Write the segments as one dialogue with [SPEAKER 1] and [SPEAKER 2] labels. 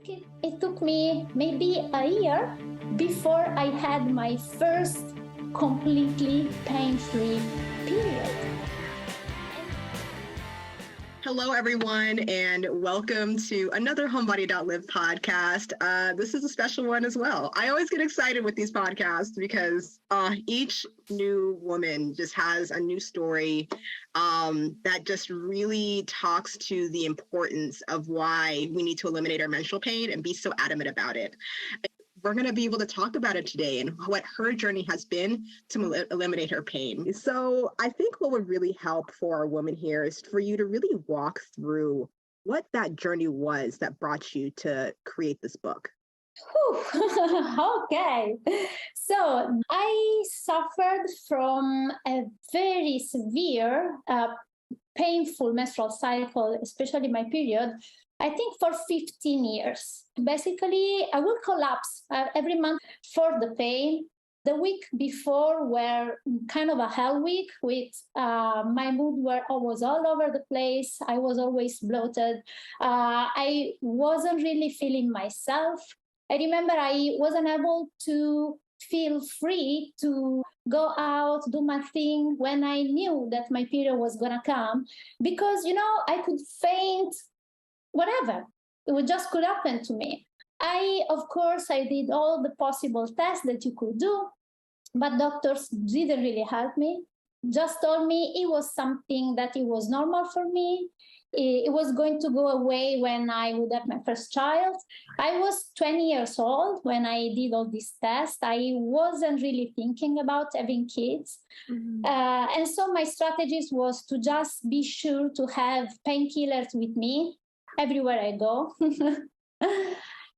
[SPEAKER 1] It took me maybe a year before I had my first completely pain-free period.
[SPEAKER 2] Hello, everyone, and welcome to another Homebody.live podcast. This is a special one as well. I always get excited with these podcasts because each new woman just has a new story that just really talks to the importance of why we need to eliminate our menstrual pain and be so adamant about it. We're going to be able to talk about it today and what her journey has been to eliminate her pain. So I think what would really help for our woman here is for you to really walk through what that journey was that brought you to create this book.
[SPEAKER 1] Okay. So I suffered from a very severe, painful menstrual cycle, especially my period, I think for 15 years. Basically, I would collapse every month for the pain. The week before were kind of a hell week with my mood was all over the place. I was always bloated. I wasn't really feeling myself. I remember I wasn't able to feel free to go out, do my thing when I knew that my period was going to come because, I could faint, whatever. It just could happen to me. Of course, I did all the possible tests that you could do, but doctors didn't really help me. Just told me it was something that it was normal for me. It was going to go away when I would have my first child. I was 20 years old when I did all these tests. I wasn't really thinking about having kids. Mm-hmm. And so my strategies was to just be sure to have painkillers with me everywhere I go.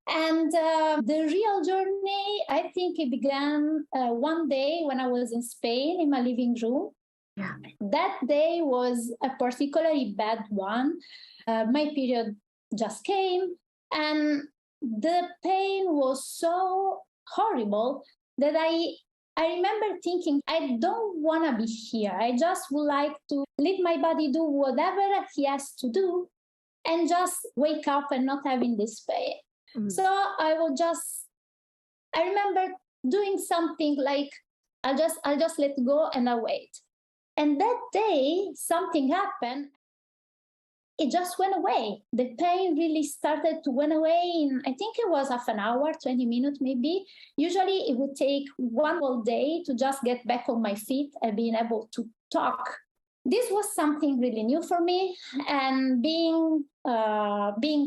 [SPEAKER 1] And the real journey, I think it began one day when I was in Spain in my living room. Yeah. That day was a particularly bad one. My period just came, and the pain was so horrible that I remember thinking, I don't want to be here. I just would like to let my body do whatever he has to do and just wake up and not having this pain. Mm. So I remember doing something like, I'll just let go and I'll wait. And that day, something happened. It just went away. The pain really started to went away in, I think it was half an hour, 20 minutes maybe. Usually it would take one whole day to just get back on my feet and being able to talk. This was something really new for me. And being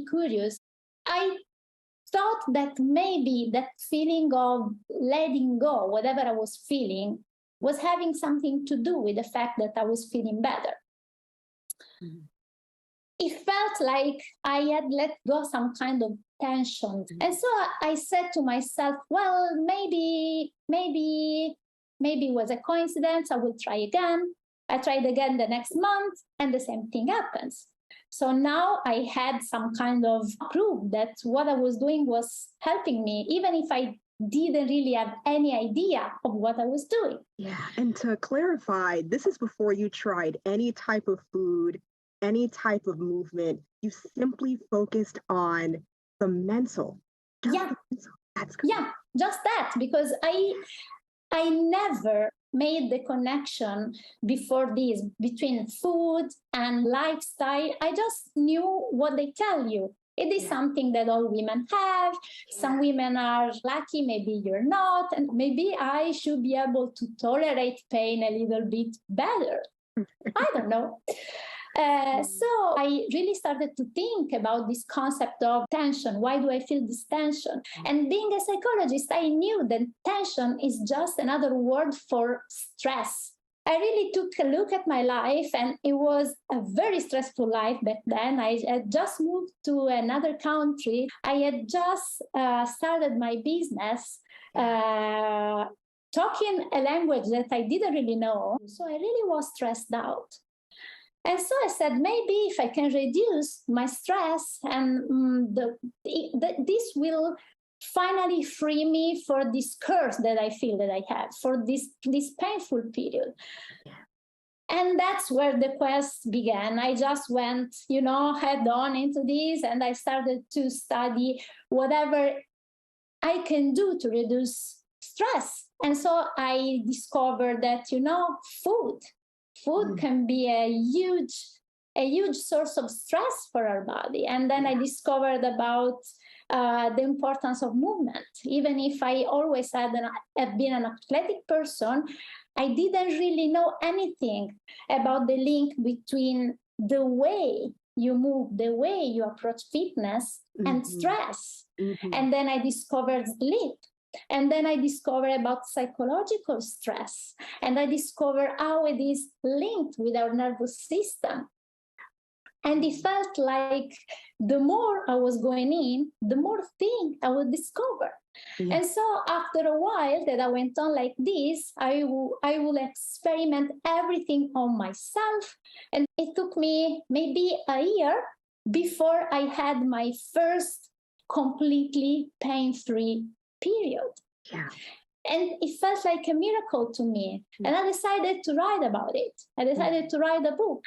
[SPEAKER 1] curious, I thought that maybe that feeling of letting go, whatever I was feeling, was having something to do with the fact that I was feeling better. Mm-hmm. It felt like I had let go some kind of tension. Mm-hmm. And so I said to myself, well, maybe it was a coincidence. I will try again. I tried again the next month, and the same thing happens. So now I had some kind of proof that what I was doing was helping me, even if I didn't really have any idea of what I was doing.
[SPEAKER 2] Yeah. And to clarify, this is before you tried any type of food, any type of movement. You simply focused on the mental.
[SPEAKER 1] Yeah.
[SPEAKER 2] The mental. That's good.
[SPEAKER 1] Yeah, just that, because I never made the connection before this between food and lifestyle. I just knew what they tell you. It is something that all women have. Some women are lucky, maybe you're not. And maybe I should be able to tolerate pain a little bit better. I don't know. So I really started to think about this concept of tension. Why do I feel this tension? And being a psychologist, I knew that tension is just another word for stress. I really took a look at my life, and it was a very stressful life back then. I had just moved to another country. I had just started my business, talking a language that I didn't really know. So I really was stressed out. And so I said, maybe if I can reduce my stress, and this will finally free me for this curse that I feel that I have, for this painful period. And that's where the quest began. I just went, head on into this, and I started to study whatever I can do to reduce stress. And so I discovered that, food can be a huge source of stress for our body. And then I discovered about the importance of movement. Even if I always have been an athletic person, I didn't really know anything about the link between the way you move, the way you approach fitness, and stress. And then I discovered sleep. And then I discovered about psychological stress. And I discovered how it is linked with our nervous system. And it felt like the more I was going in, the more thing I would discover. And so after a while that I went on like this, I will experiment everything on myself. And it took me maybe a year before I had my first completely pain-free period.
[SPEAKER 2] Yeah.
[SPEAKER 1] And it felt like a miracle to me. And I decided to write about it. I decided to write a book.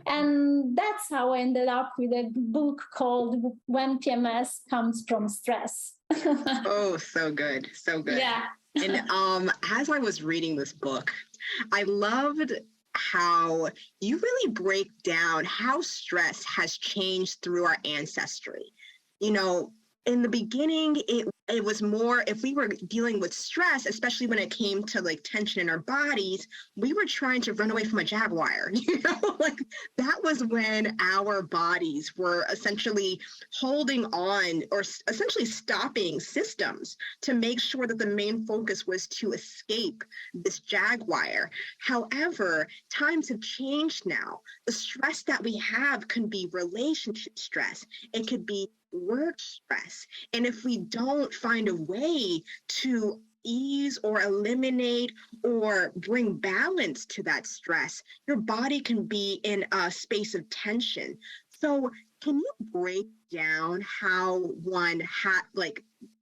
[SPEAKER 1] And that's how I ended up with a book called When PMS Comes from Stress.
[SPEAKER 2] Oh, so good. So good.
[SPEAKER 1] Yeah.
[SPEAKER 2] And as I was reading this book, I loved how you really break down how stress has changed through our ancestry. In the beginning, it was more, if we were dealing with stress, especially when it came to like tension in our bodies, we were trying to run away from a jaguar, like that was when our bodies were essentially holding on or essentially stopping systems to make sure that the main focus was to escape this jaguar. However, times have changed now. The stress that we have can be relationship stress. It could be work stress. And if we don't find a way to ease or eliminate or bring balance to that stress, your body can be in a space of tension. So can you break down how one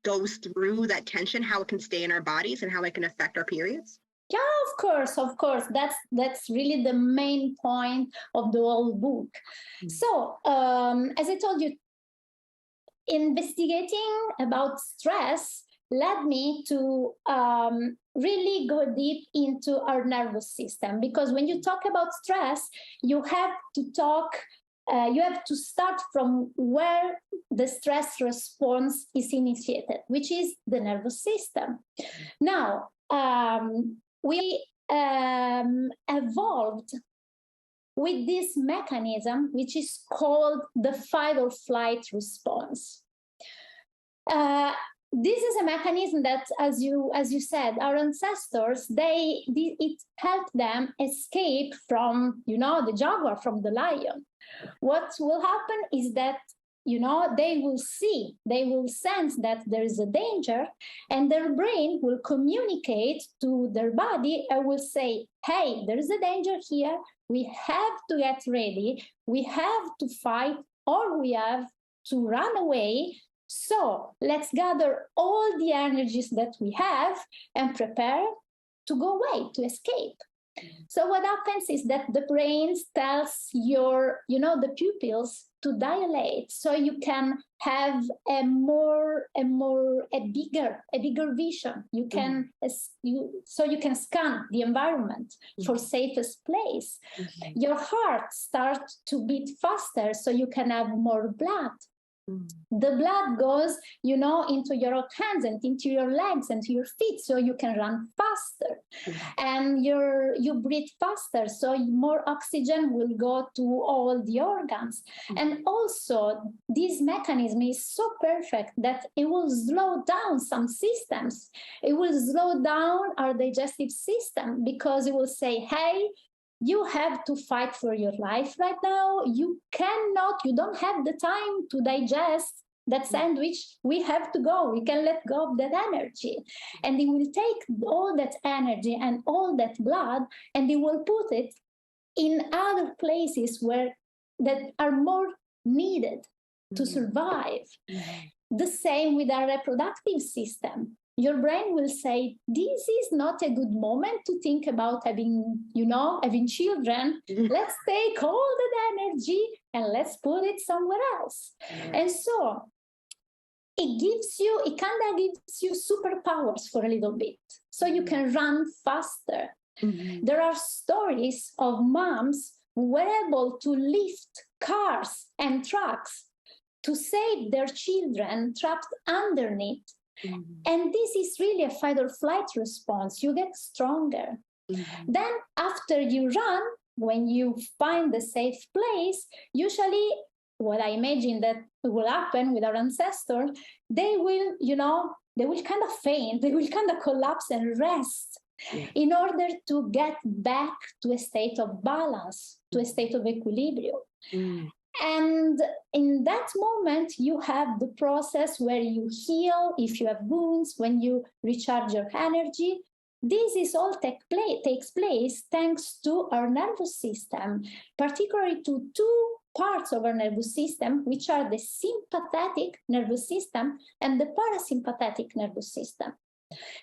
[SPEAKER 2] goes through that tension, how it can stay in our bodies and how it can affect our periods?
[SPEAKER 1] Yeah, of course. That's really the main point of the whole book. So, as I told you, investigating about stress led me to really go deep into our nervous system, because when you talk about stress, you have to start from where the stress response is initiated, which is the nervous system. Now, we evolved with this mechanism, which is called the fight or flight response. This is a mechanism that, as you said, our ancestors, it helped them escape from, the jaguar, from the lion. What will happen is that, they will sense that there is a danger, and their brain will communicate to their body and will say, hey, there is a danger here. We have to get ready. We have to fight, or we have to run away. So let's gather all the energies that we have and prepare to go away, to escape. So what happens is that the brain tells the pupils to dilate, so you can have a bigger vision. You can you can scan the environment for safest place. Your heart starts to beat faster, so you can have more blood. The blood goes, into your hands and into your legs and to your feet, so you can run faster. And you breathe faster, so more oxygen will go to all the organs. And also, this mechanism is so perfect that it will slow down some systems. It will slow down our digestive system, because it will say, hey, you have to fight for your life right now. You don't have the time to digest that sandwich. We have to go. We can let go of that energy. And it will take all that energy and all that blood, and it will put it in other places that are more needed to survive. The same with our reproductive system. your brain will say, this is not a good moment to think about having children. Let's take all that energy and let's put it somewhere else. And so it kind of gives you superpowers for a little bit. So you can run faster. There are stories of moms who were able to lift cars and trucks to save their children trapped underneath. And this is really a fight or flight response. You get stronger. Then after you run, when you find the safe place, usually what I imagine that will happen with our ancestors, they will kind of faint, they will kind of collapse and rest in order to get back to a state of balance, to a state of equilibrium. And in that moment, you have the process where you heal if you have wounds, when you recharge your energy. This is all takes place thanks to our nervous system, particularly to two parts of our nervous system, which are the sympathetic nervous system and the parasympathetic nervous system.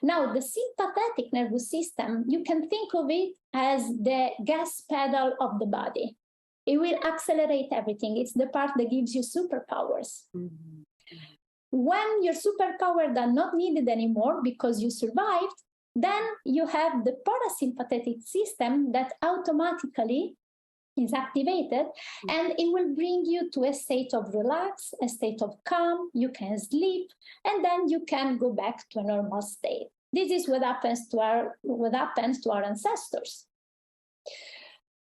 [SPEAKER 1] Now, the sympathetic nervous system, you can think of it as the gas pedal of the body. It will accelerate everything. It's the part that gives you superpowers. When your superpowers are not needed anymore because you survived, then you have the parasympathetic system that automatically is activated, and it will bring you to a state of relax, a state of calm. You can sleep, and then you can go back to a normal state. This is what happens to our ancestors.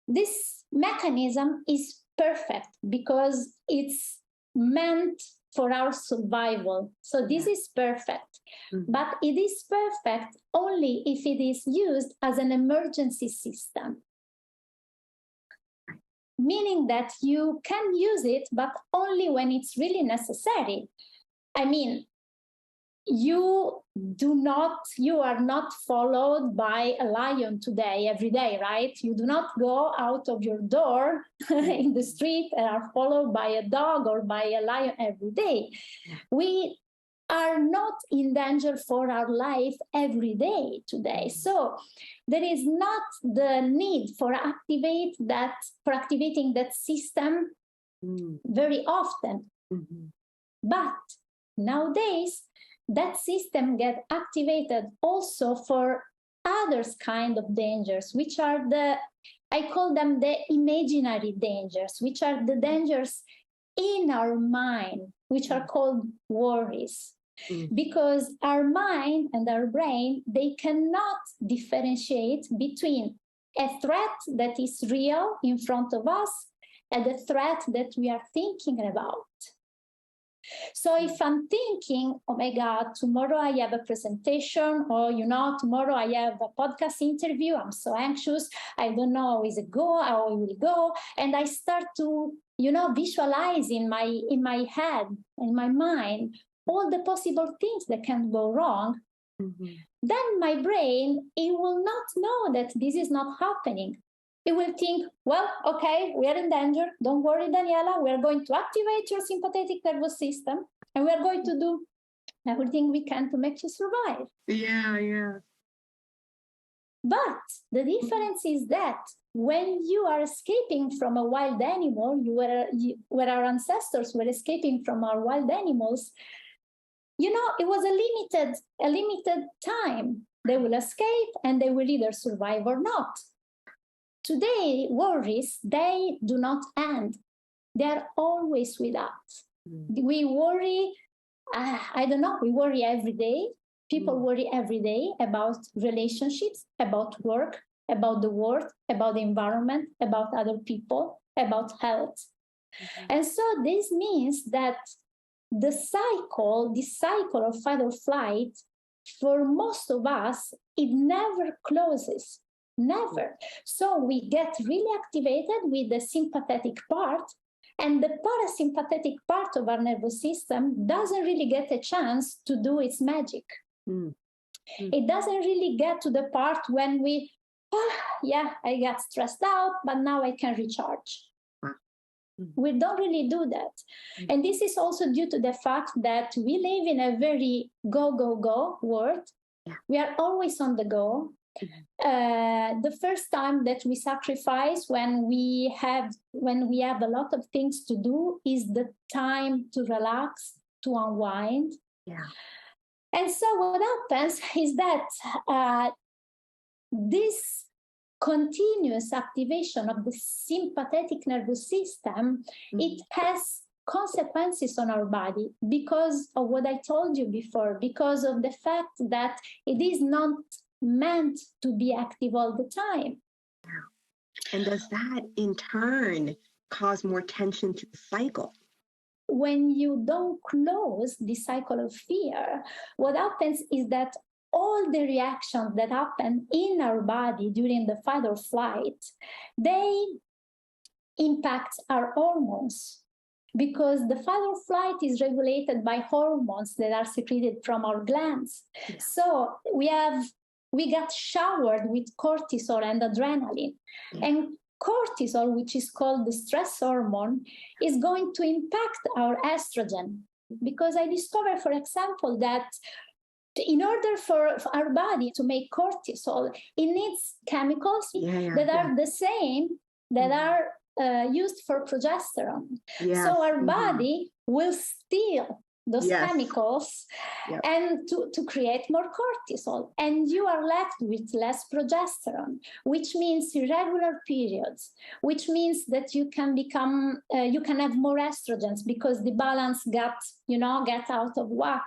[SPEAKER 1] This mechanism is perfect because it's meant for our survival. So this is perfect. But it is perfect only if it is used as an emergency system. Meaning that you can use it, but only when it's really necessary. I mean, you are not followed by a lion every day, right? You do not go out of your door in the street and are followed by a dog or by a lion every day. We are not in danger for our life every day today. So there is not the need for activating that system very often. But nowadays, that system gets activated also for others kind of dangers, which are I call them the imaginary dangers, which are the dangers in our mind, which are called worries. Because our mind and our brain, they cannot differentiate between a threat that is real in front of us and the threat that we are thinking about. So if I'm thinking, oh my God, tomorrow I have a presentation, or, tomorrow I have a podcast interview, I'm so anxious, I don't know how it will go. And I start to, visualize in my head, in my mind, all the possible things that can go wrong. Then my brain, it will not know that this is not happening. It will think, well, okay, we are in danger. Don't worry, Daniela. We are going to activate your sympathetic nervous system, and we are going to do everything we can to make you survive.
[SPEAKER 2] Yeah.
[SPEAKER 1] But the difference is that when you are escaping from a wild animal, where our ancestors were escaping from our wild animals, it was a limited time. They will escape, and they will either survive or not. Today, worries, they do not end. They are always with us. We worry, we worry every day. People worry every day about relationships, about work, about the world, about the environment, about other people, about health. And so this means that this cycle of fight or flight, for most of us, it never closes. Never. So we get really activated with the sympathetic part, and the parasympathetic part of our nervous system doesn't really get a chance to do its magic. It doesn't really get to the part when I got stressed out, but now I can recharge. We don't really do that. And this is also due to the fact that we live in a very go, go, go world. We are always on the go. The first time that we sacrifice when we have a lot of things to do is the time to relax, to unwind. And so what happens is that this continuous activation of the sympathetic nervous system, it has consequences on our body because of what I told you before, because of the fact that it is not meant to be active all the time.
[SPEAKER 2] And does that in turn cause more tension to the cycle?
[SPEAKER 1] When you don't close the cycle of fear, what happens is that all the reactions that happen in our body during the fight or flight, they impact our hormones, because the fight or flight is regulated by hormones that are secreted from our glands. So we get showered with cortisol and adrenaline. And cortisol, which is called the stress hormone, is going to impact our estrogen. Because I discovered, for example, that in order for our body to make cortisol, it needs chemicals that are the same that are used for progesterone. So our body will steal those chemicals and to create more cortisol. And you are left with less progesterone, which means irregular periods, which means that you can have more estrogens because the balance gets out of whack.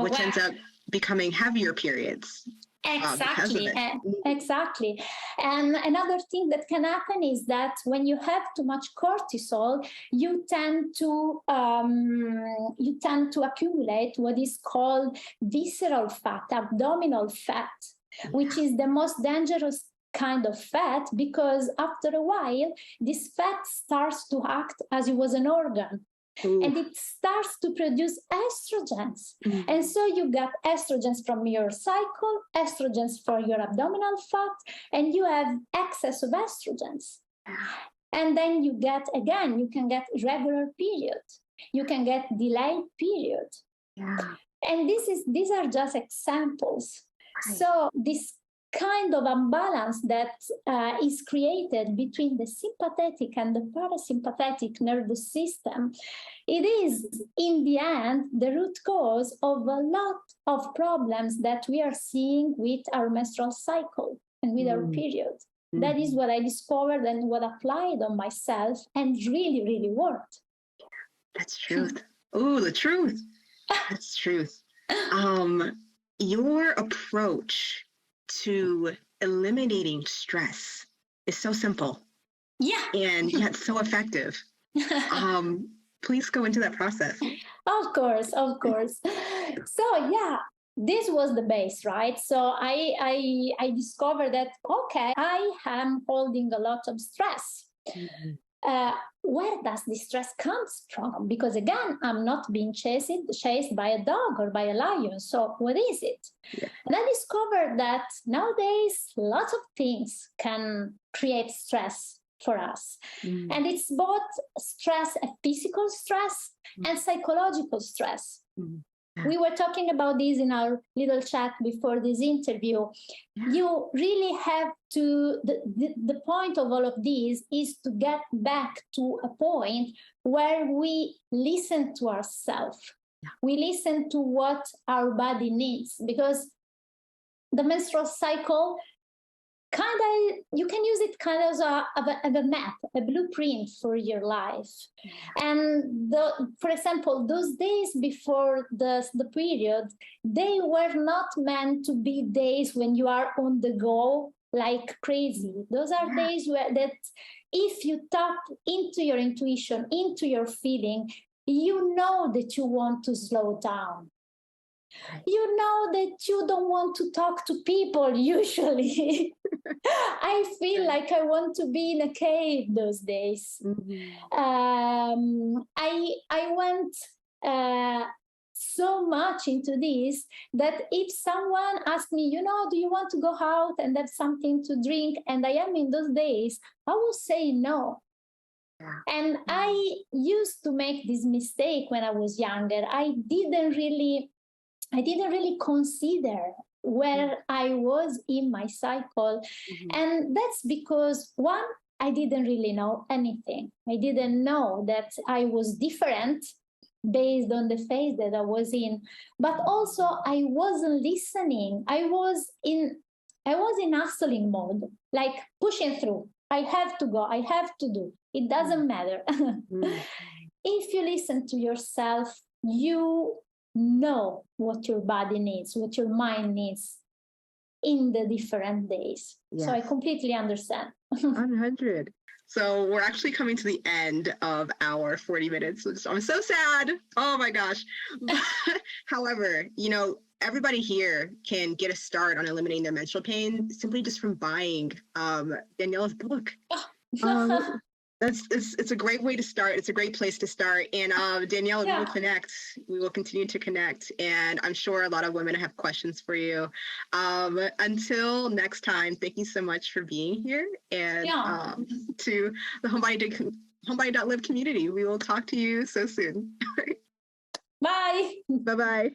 [SPEAKER 2] Which ends up becoming heavier periods.
[SPEAKER 1] Exactly. Exactly. And another thing that can happen is that when you have too much cortisol, you tend to accumulate what is called visceral fat, abdominal fat, which is the most dangerous kind of fat, because after a while, this fat starts to act as it was an organ. And it starts to produce estrogens. And so you get estrogens from your cycle, estrogens for your abdominal fat, and you have excess of estrogens. And then you can get irregular periods. You can get delayed periods. And these are just examples. So this kind of imbalance that is created between the sympathetic and the parasympathetic nervous system, it is in the end the root cause of a lot of problems that we are seeing with our menstrual cycle and with our period. That is what I discovered and what I applied on myself, and really, really worked.
[SPEAKER 2] That's truth. Oh, the truth. That's truth. Your approach to eliminating stress is so simple. And yet so effective. Please go into that process.
[SPEAKER 1] Of course. So this was the base, right? So I discovered that, okay, I am holding a lot of stress. Where does this stress comes from? Because again, I'm not being chased by a dog or by a lion. So what is it? And I discovered that nowadays, lots of things can create stress for us. And it's both stress, a physical stress and psychological stress. We were talking about this in our little chat before this interview. You really have to, the point of all of these is to get back to a point where we listen to ourselves. We listen to what our body needs, because the menstrual cycle, you can use it kind of as a map, a blueprint for your life. And for example, those days before the period, they were not meant to be days when you are on the go like crazy. Those are days that if you tap into your intuition, into your feeling, you know that you want to slow down. You know that you don't want to talk to people usually. I feel like I want to be in a cave those days. I went so much into this that if someone asked me, do you want to go out and have something to drink? And I am in those days, I will say no. And I used to make this mistake when I was younger. I didn't really consider where I was in my cycle. And that's because, one, I didn't really know anything. I didn't know that I was different based on the phase that I was in. But also I wasn't listening. I was in hustling mode, like pushing through. I have to go, I have to do. It doesn't matter. If you listen to yourself, you know what your body needs, what your mind needs in the different days. Yes. So I completely understand.
[SPEAKER 2] 100. So we're actually coming to the end of our 40 minutes. I'm so sad. Oh my gosh. However, everybody here can get a start on eliminating their menstrual pain simply just from buying Daniela's book. It's a great way to start. It's a great place to start. And Daniela, we will connect. We will continue to connect. And I'm sure a lot of women have questions for you. Until next time, thank you so much for being here. And to the Homebody.live community, we will talk to you so soon.
[SPEAKER 1] Bye.
[SPEAKER 2] Bye-bye.